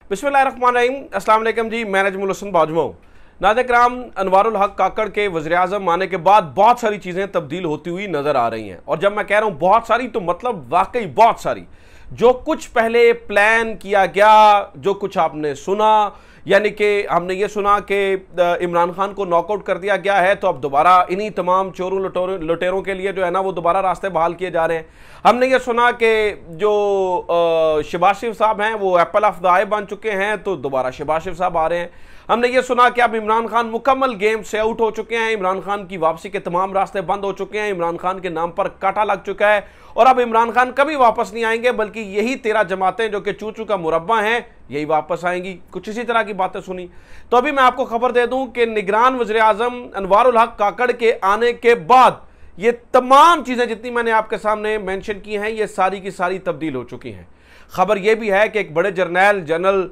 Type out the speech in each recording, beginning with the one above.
बिस्मिल्लाहिर्रहमानिर्रहीम। अस्सलाम वालेकुम जी, मैं नजमुल हसन बाजवा हूँ। नाज़रीन, अनवारुल हक काकड़ के वज़ीर-ए-आज़म आने के बाद बहुत सारी चीज़ें तब्दील होती हुई नज़र आ रही हैं। और जब मैं कह रहा हूँ बहुत सारी, तो मतलब वाकई बहुत सारी। जो कुछ पहले प्लान किया गया, जो कुछ आपने सुना, यानी कि हमने ये सुना कि इमरान खान को नॉकआउट कर दिया गया है, तो अब दोबारा इन्हीं तमाम चोरों लुटेरों के लिए जो है ना वो दोबारा रास्ते बहाल किए जा रहे हैं। हमने ये सुना कि जो शहबाज शरीफ साहब हैं वो एप्पल ऑफ द आई बन चुके हैं, तो दोबारा शहबाज शरीफ साहब आ रहे हैं। हमने ये सुना कि अब इमरान खान मुकम्मल गेम से आउट हो चुके हैं, इमरान खान की वापसी के तमाम रास्ते बंद हो चुके हैं, इमरान खान के नाम पर कांटा लग चुका है और अब इमरान खान कभी वापस नहीं आएंगे, बल्कि यही 13 जमातें जो कि चूचू का मुरब्बा हैं यही वापस आएंगी। कुछ इसी तरह की बातें सुनी। तो अभी मैं आपको खबर दे दूं कि निगरान वज़ीर-ए-आज़म अनवारुल हक काकड़ के आने के बाद ये तमाम चीजें जितनी मैंने आपके सामने मेंशन की हैं, ये सारी की सारी तब्दील हो चुकी हैं। खबर यह भी है कि एक बड़े जनरल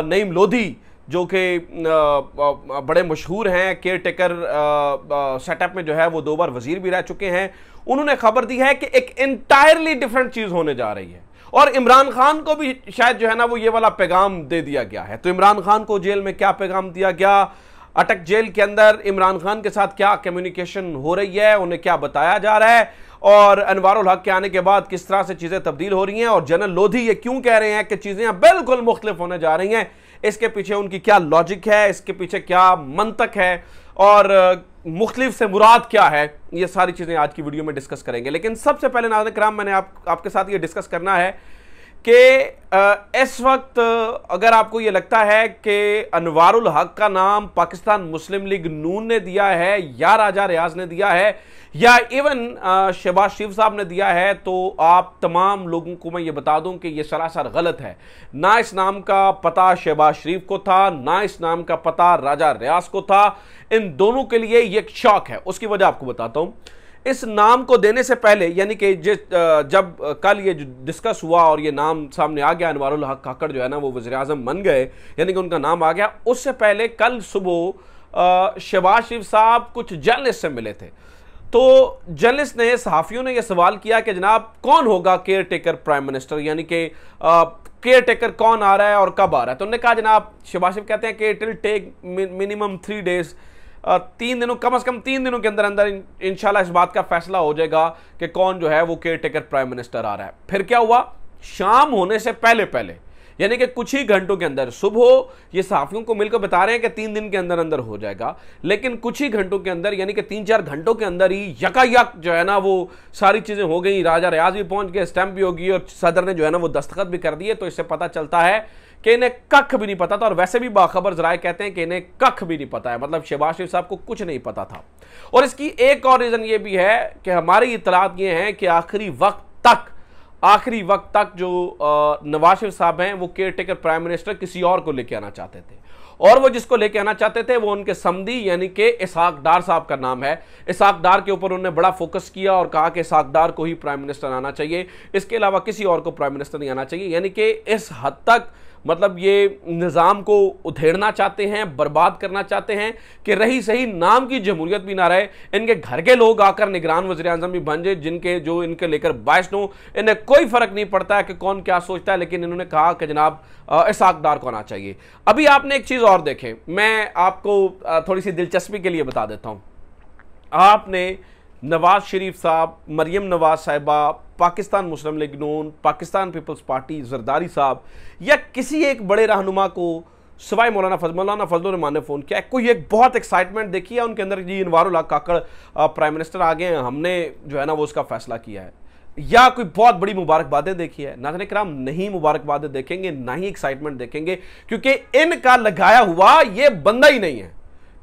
नईम लोधी, जो कि बड़े मशहूर हैं, केयर टेकर सेटअप में जो है वो 2 बार वजीर भी रह चुके हैं, उन्होंने खबर दी है कि एक इंटायरली डिफरेंट चीज होने जा रही है और इमरान खान को भी शायद जो है ना वो ये वाला पैगाम दे दिया गया है। तो इमरान खान को जेल में क्या पैगाम दिया गया, अटक जेल के अंदर इमरान खान के साथ क्या कम्युनिकेशन हो रही है, उन्हें क्या बताया जा रहा है, और अनवारुल हक के आने के बाद किस तरह से चीजें तब्दील हो रही हैं, और जनरल लोधी ये क्यों कह रहे हैं कि चीजें बिल्कुल मुख्तलिफ होने जा रही हैं, इसके पीछे उनकी क्या लॉजिक है, इसके पीछे क्या मंतक है और मुख्तलिफ से मुराद क्या है, ये सारी चीजें आज की वीडियो में डिस्कस करेंगे। लेकिन सबसे पहले नाज़रीन किराम, मैंने आपके साथ ये डिस्कस करना है कि इस वक्त अगर आपको ये लगता है कि अनवारुल हक का नाम पाकिस्तान मुस्लिम लीग नून ने दिया है या राजा रियाज ने दिया है या इवन शहबाज शरीफ साहब ने दिया है, तो आप तमाम लोगों को मैं ये बता दूं कि ये सरासर गलत है। ना इस नाम का पता शहबाज शरीफ को था, ना इस नाम का पता राजा रियाज को था। इन दोनों के लिए ये शौक है। उसकी वजह आपको बताता हूं। इस नाम को देने से पहले, यानी कि जब कल ये डिस्कस हुआ और ये नाम सामने आ गया, अनवारुल हक काकड़ जो है ना वो वज़ीर-ए-आज़म बन गए, यानी कि उनका नाम आ गया, उससे पहले कल सुबह शहबाज शरीफ साहब कुछ जर्नलिस्ट से मिले थे। तो जर्नलिस्ट ने, सहाफ़ियों ने यह सवाल किया कि जनाब कौन होगा केयर टेकर प्राइम मिनिस्टर, यानी कि केयर टेकर कौन आ रहा है और कब आ रहा है। तो उन्होंने कहा जनाब, शहबाज शरीफ कहते हैं कि it will take minimum 3 days, 3 दिनों, कम से कम 3 दिनों के अंदर अंदर इंशाल्लाह इस बात का फैसला हो जाएगा कि कौन जो है वो केयर टेकर प्राइम मिनिस्टर आ रहा है। फिर क्या हुआ, शाम होने से पहले पहले, यानी कि कुछ ही घंटों के अंदर, सुबह ये सहाफियों को मिलकर बता रहे हैं कि 3 दिन के अंदर अंदर हो जाएगा, लेकिन कुछ ही घंटों के अंदर, यानी कि 3-4 घंटों के अंदर ही यकायक जो है ना वो सारी चीजें हो गई। राजा रियाज भी पहुंच गए, स्टैंप भी होगी और सदर ने जो है ना वो दस्तखत भी कर दिए। तो इससे पता चलता है कि इन्हें कख भी नहीं पता था, और वैसे भी बाखबर जराए कहते हैं कि इन्हें कख भी नहीं पता है, मतलब शहबाज शरीफ साहब को कुछ नहीं पता था। और इसकी एक और रीजन ये भी है कि हमारी इतलात ये हैं कि आखिरी वक्त तक जो नवाज शरीफ साहब हैं वो केयर टेकर प्राइम मिनिस्टर किसी और को लेके आना चाहते थे, और वो जिसको लेके आना चाहते थे वो उनके समधी यानी कि इसहाक डार साहब का नाम है। इसहाक डार के ऊपर उन्होंने बड़ा फोकस किया और कहा कि इसहाक डार को ही प्राइम मिनिस्टर आना चाहिए, इसके अलावा किसी और को प्राइम मिनिस्टर नहीं आना चाहिए। यानी कि इस हद तक मतलब ये निज़ाम को उधेड़ना चाहते हैं, बर्बाद करना चाहते हैं कि रही सही नाम की जमहूरियत भी ना रहे, इनके घर के लोग आकर निगरान वज़ीर-ए-आज़म भी बन जाए, जिनके जो इनके लेकर बायस हो, इन्हें कोई फर्क नहीं पड़ता है कि कौन क्या सोचता है, लेकिन इन्होंने कहा कि जनाब इसहाक डार को आना चाहिए। अभी आपने एक चीज़ और देखें, मैं आपको थोड़ी सी दिलचस्पी के लिए बता देता हूँ। आपने नवाज शरीफ साहब, मरियम नवाज साहिबा, पाकिस्तान मुस्लिम लीग नून, पाकिस्तान पीपल्स पार्टी, जरदारी साहब या किसी एक बड़े रहनुमा को सिवाय मौलाना फजल रहमान ने फ़ोन किया, कोई एक बहुत एक्साइटमेंट देखी है उनके अंदर, जी अनवारुल हक काकड़ प्राइम मिनिस्टर आ गए हैं, हमने जो है ना वो उसका फैसला किया है, या कोई बहुत बड़ी मुबारकबादें देखी है? नाज़रीन किराम, नहीं मुबारकबादें देखेंगे, ना ही एक्साइटमेंट देखेंगे, क्योंकि इनका लगाया हुआ ये बंदा ही नहीं है।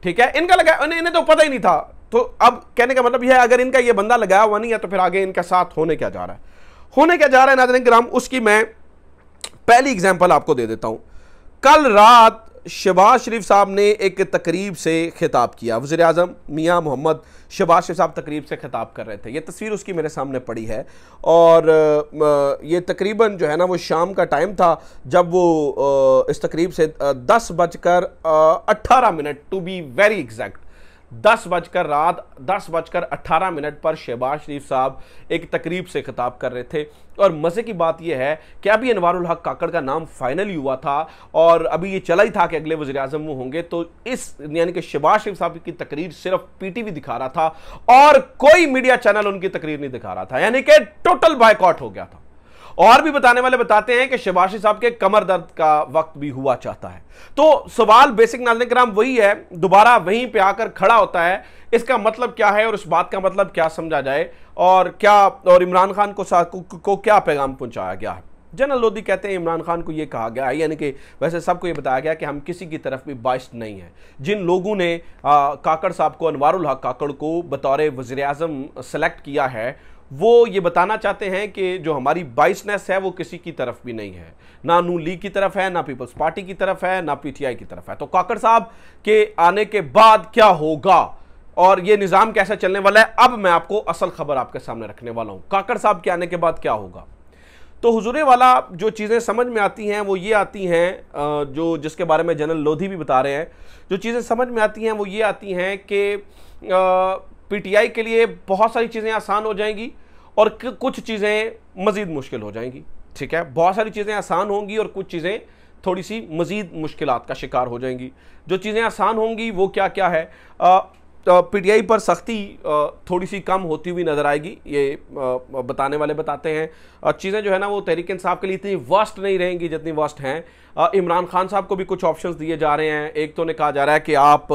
ठीक है, इनका लगाया, इन्हें तो पता ही नहीं था। तो अब कहने का मतलब यह है, अगर इनका ये बंदा लगाया हुआ नहीं है तो फिर आगे इनका साथ होने क्या जा रहा है नाज़रीन किराम, उसकी मैं पहली एग्जांपल आपको दे देता हूं। कल रात शहबाज शरीफ साहब ने एक तकरीब से खिताब किया, वज़ीर-ए-आज़म मियां मोहम्मद शहबाज शरीफ साहब तकरीब से खिताब कर रहे थे। ये तस्वीर उसकी मेरे सामने पड़ी है और ये तकरीबन जो है ना वो शाम का टाइम था जब वो इस तकरीब से 10:18 टू बी वेरी एग्जैक्ट रात 10:18 पर शहबाज शरीफ साहब एक तकरीब से खिताब कर रहे थे। और मजे की बात यह है कि अभी अनवारुल हक काकड़ का नाम फाइनली हुआ था और अभी ये चला ही था कि अगले वज़ीर आज़म वो होंगे, तो इस यानी कि शहबाज शरीफ साहब की तकरीर सिर्फ पीटीवी दिखा रहा था और कोई मीडिया चैनल उनकी तकरीर नहीं दिखा रहा था, यानी कि टोटल बायकॉट हो गया था। और भी बताने वाले बताते हैं कि शहबाज शरीफ साहब के कमर दर्द का वक्त भी हुआ चाहता है। तो सवाल बेसिक नाज़रीन किराम वही है, दोबारा वहीं पे आकर खड़ा होता है, इसका मतलब क्या है और इस बात का मतलब क्या समझा जाए और क्या, और इमरान खान को क्या पैगाम पहुंचाया गया है। जनरल लोधी कहते हैं इमरान खान को यह कहा गया है, यानी कि वैसे सबको यह बताया गया कि हम किसी की तरफ भी बाइस्ड नहीं है। जिन लोगों ने काकड़ साहब को, अनवारुल हक काकड़ को बतौर वज़ीर आज़म सेलेक्ट किया है, वो ये बताना चाहते हैं कि जो हमारी बाइसनेस है वो किसी की तरफ भी नहीं है, ना नून लीग की तरफ है, ना पीपल्स पार्टी की तरफ है, ना पीटीआई की तरफ है। तो काकड़ साहब के आने के बाद क्या होगा और ये निज़ाम कैसे चलने वाला है, अब मैं आपको असल खबर आपके सामने रखने वाला हूं। काकड़ साहब के आने के बाद क्या होगा, तो हुजूरे वाला जो चीज़ें समझ में आती हैं वो ये आती हैं, जो जिसके बारे में जनरल लोधी भी बता रहे हैं, जो चीज़ें समझ में आती हैं वो ये आती हैं कि पीटीआई के लिए बहुत सारी चीज़ें आसान हो जाएंगी और कुछ चीज़ें मज़ीद मुश्किल हो जाएंगी। ठीक है, बहुत सारी चीज़ें आसान होंगी और कुछ चीज़ें थोड़ी सी मज़ीद मुश्किलात का शिकार हो जाएंगी। जो चीज़ें आसान होंगी वो क्या क्या है, पीटीआई पर सख्ती थोड़ी सी कम होती हुई नज़र आएगी, ये बताने वाले बताते हैं। चीज़ें जो है ना वो तहरीक इंसाफ के लिए इतनी वर्स्ट नहीं रहेंगी जितनी वर्स्ट हैं। इमरान खान साहब को भी कुछ ऑप्शंस दिए जा रहे हैं। एक तो ने कहा जा रहा है कि आप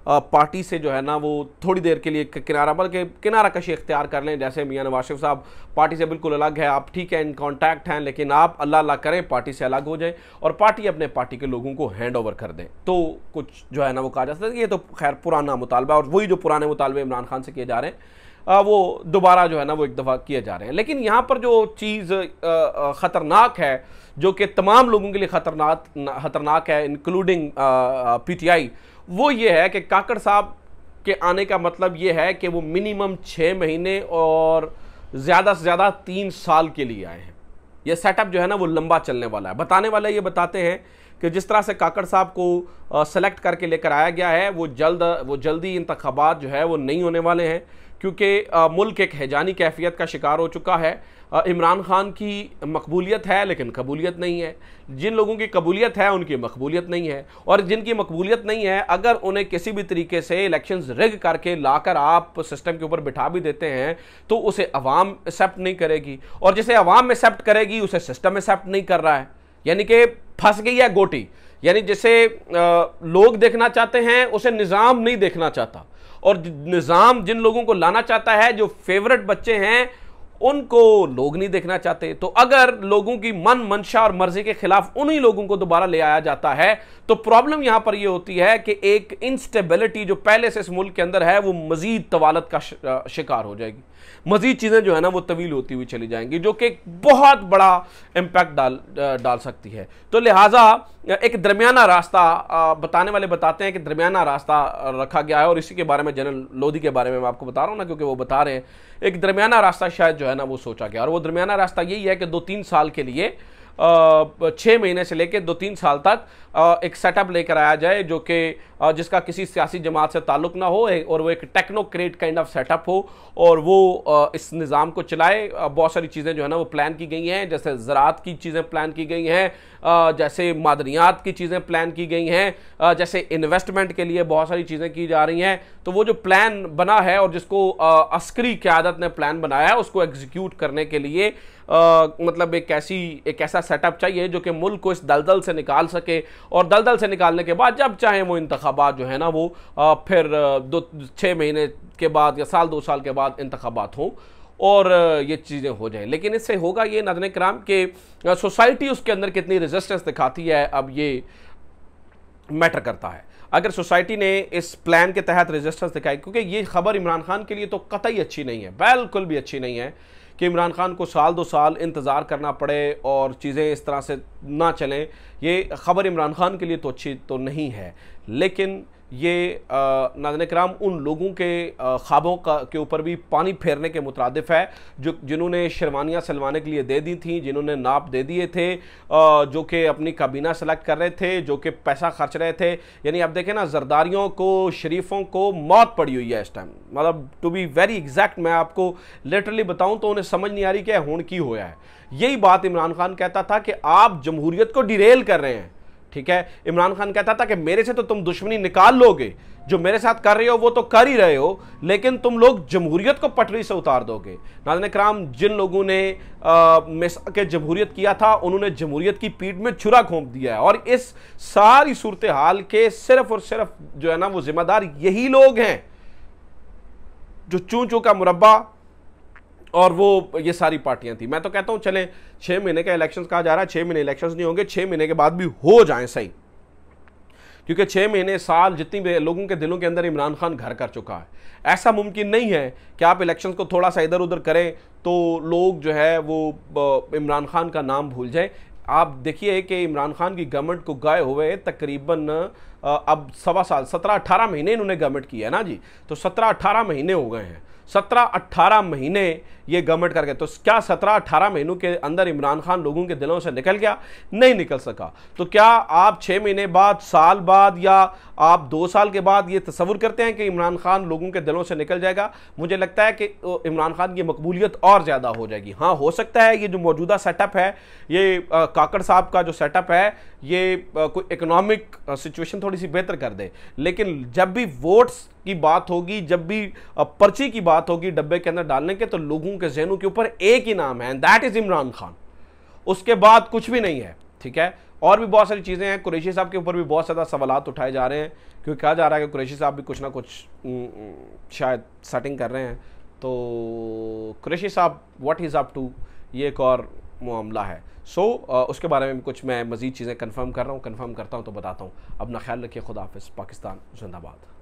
पार्टी से जो है ना वो थोड़ी देर के लिए किनारा कशी इख्तियार कर लें, जैसे मियां नवाज शरीफ साहब पार्टी से बिल्कुल अलग है, आप ठीक है इन कॉन्टैक्ट हैं, लेकिन आप अल्लाह अल्लाह करें पार्टी से अलग हो जाएं और पार्टी अपने पार्टी के लोगों को हैंड ओवर कर दें। तो कुछ जो है ना वो कहा जा सकता है, ये तो खैर पुराना मुतालबा, और वही जो पुराने मुतालबे इमरान खान से किए जा रहे हैं वो दोबारा जो है ना वो एक दफ़ा किए जा रहे हैं। लेकिन यहाँ पर जो चीज़ ख़तरनाक है, जो कि तमाम लोगों के लिए ख़तरनाक है इंक्लूडिंग पीटीआई, वो ये है कि काकड़ साहब के आने का मतलब ये है कि वो मिनिमम 6 महीने और ज़्यादा से ज़्यादा 3 साल के लिए आए हैं। ये सेटअप जो है ना वो लंबा चलने वाला है। बताने वाले ये बताते हैं कि जिस तरह से काकड़ साहब को सेलेक्ट करके लेकर आया गया है, वो जल्दी इंतखाबात जो है वो नहीं होने वाले हैं, क्योंकि मुल्क एक हैजानी कैफियत का शिकार हो चुका है। इमरान खान की मकबूलियत है लेकिन कबूलियत नहीं है, जिन लोगों की कबूलियत है उनकी मकबूलियत नहीं है, और जिनकी मकबूलियत नहीं है अगर उन्हें किसी भी तरीके से इलेक्शंस रिग करके लाकर आप सिस्टम के ऊपर बिठा भी देते हैं तो उसे अवाम एक्सेप्ट नहीं करेगी, और जिसे अवाम एक्सेप्ट करेगी उसे सिस्टम एक्सेप्ट नहीं कर रहा है। यानी कि फंस गई है गोटी, यानी जिसे लोग देखना चाहते हैं उसे निज़ाम नहीं देखना चाहता, और निज़ाम जिन लोगों को लाना चाहता है, जो फेवरेट बच्चे हैं, उनको लोग नहीं देखना चाहते। तो अगर लोगों की मन मंशा और मर्जी के खिलाफ उन्हीं लोगों को दोबारा ले आया जाता है तो प्रॉब्लम यहां पर यह होती है कि एक इंस्टेबिलिटी जो पहले से इस मुल्क के अंदर है वो मजीद तवालत का शिकार हो जाएगी, मजीद चीजें जो है ना वो तवील होती हुई चली जाएंगी, जो कि एक बहुत बड़ा इंपैक्ट डाल सकती है। तो लिहाजा एक दरमियाना रास्ता बताने वाले बताते हैं कि दरमियाना रास्ता रखा गया है, और इसी के बारे में जनरल लोधी के बारे में मैं आपको बता रहा हूं ना, क्योंकि वो बता रहे हैं एक दरमियाना रास्ता शायद जो है ना वो सोचा गया, और वो दरमियाना रास्ता यही है कि 2-3 साल के लिए 6 महीने से लेकर 2-3 साल तक एक सेटअप लेकर आया जाए जो कि जिसका किसी सियासी जमात से ताल्लुक ना हो, और वो एक टेक्नोक्रेट काइंड ऑफ सेटअप हो, और वो इस निज़ाम को चलाए। बहुत सारी चीज़ें जो है ना वो प्लान की गई हैं, जैसे ज़राअत की चीज़ें प्लान की गई हैं, जैसे मादनियात की चीज़ें प्लान की गई हैं, जैसे इन्वेस्टमेंट के लिए बहुत सारी चीज़ें की जा रही हैं। तो वो जो प्लान बना है और जिसको अस्करी क़यादत ने प्लान बनाया है, उसको एग्जीक्यूट करने के लिए मतलब एक ऐसा सेटअप चाहिए जो कि मुल्क को इस दलदल से निकाल सके, और दलदल से निकालने के बाद जब चाहे वो इंतखाबात जो है ना वो फिर 6 महीने के बाद या साल 2 साल के बाद इंतखाबात हों और ये चीज़ें हो जाएं। लेकिन इससे होगा ये नाज़रीन किराम कि सोसाइटी उसके अंदर कितनी रेजिस्टेंस दिखाती है, अब ये मैटर करता है। अगर सोसाइटी ने इस प्लान के तहत रेजिस्टेंस दिखाई, क्योंकि ये खबर इमरान खान के लिए तो कतई अच्छी नहीं है, बिल्कुल भी अच्छी नहीं है कि इमरान खान को साल 2 साल इंतज़ार करना पड़े और चीज़ें इस तरह से ना चलें। ये ख़बर इमरान खान के लिए तो अच्छी तो नहीं है, लेकिन ये नाज़रीन किराम उन लोगों के ख्वाबों के ऊपर भी पानी फेरने के मुतरादिफ है जिन्होंने शेरवानियाँ सिलवाने के लिए दे दी थी, जिन्होंने नाप दे दिए थे, जो कि अपनी काबीना सेलेक्ट कर रहे थे, जो कि पैसा खर्च रहे थे। यानी अब देखें ना, जरदारियों को, शरीफों को मौत पड़ी हुई है इस टाइम। मतलब टू बी वेरी एग्जैक्ट मैं आपको लिटरली बताऊं तो उन्हें समझ नहीं आ रही कि हुण की होया है। यही बात इमरान खान कहता था कि आप जमहूरियत को डिरेल कर रहे हैं। ठीक है, इमरान खान कहता था कि मेरे से तो तुम दुश्मनी निकाल लोगे, जो मेरे साथ कर रहे हो वो तो कर ही रहे हो, लेकिन तुम लोग जमहूरियत को पटरी से उतार दोगे। नाज़रीन किराम, जिन लोगों ने मिसाक के जमहूरियत किया था, उन्होंने जमहूरियत की पीठ में छुरा घोंप दिया है। और इस सारी सूरत हाल के सिर्फ और सिर्फ जो है ना, वो जिम्मेदार यही लोग हैं जो चूं चूं का मुरब्बा और वो ये सारी पार्टियां थी। मैं तो कहता हूं चलें 6 महीने का इलेक्शंस कहा जा रहा है, 6 महीने इलेक्शंस नहीं होंगे, 6 महीने के बाद भी हो जाएं सही, क्योंकि 6 महीने साल जितनी भी लोगों के दिलों के अंदर इमरान खान घर कर चुका है। ऐसा मुमकिन नहीं है कि आप इलेक्शंस को थोड़ा सा इधर उधर करें तो लोग जो है वो इमरान खान का नाम भूल जाए। आप देखिए कि इमरान खान की गवर्नमेंट को गए हुए तकरीबन अब 1.25 साल, 17-18 महीने इन्होंने गवर्नमेंट की है ना जी, तो 17-18 महीने हो गए हैं। 17-18 महीने ये गवर्नमेंट करके, तो क्या 17-18 महीनों के अंदर इमरान खान लोगों के दिलों से निकल गया? नहीं निकल सका। तो क्या आप 6 महीने बाद, साल बाद, या आप 2 साल के बाद ये तस्वुर करते हैं कि इमरान खान लोगों के दिलों से निकल जाएगा? मुझे लगता है कि इमरान खान की मकबूलियत और ज़्यादा हो जाएगी। हाँ, हो सकता है ये जो मौजूदा सेटअप है, ये काकड़ साहब का जो सेटअप है, ये कोई इकोनॉमिक सिचुएशन थोड़ी सी बेहतर कर दे, लेकिन जब भी वोट्स की बात होगी, जब भी पर्ची की बात होगी डब्बे के अंदर डालने के, तो लोगों के ज़हनों के ऊपर एक ही नाम है, and that is Imran Khan. उसके बाद कुछ भी नहीं है। ठीक है, और भी बहुत सारी चीज़ें हैं। कुरैशी साहब के ऊपर भी बहुत ज़्यादा सवालात उठाए जा रहे हैं, क्योंकि कहा जा रहा है कि कुरैशी साहब भी कुछ ना कुछ शायद सेटिंग कर रहे हैं। तो कुरैशी साहब व्हाट इज़ अप टू, ये एक और मामला है। उसके बारे में कुछ मैं मज़ीद चीज़ें कंफर्म कर रहा हूँ, कंफर्म करता हूँ तो बताता हूँ। अपना ख्याल रखिए। खुदा हाफिज़। पाकिस्तान जिंदाबाद।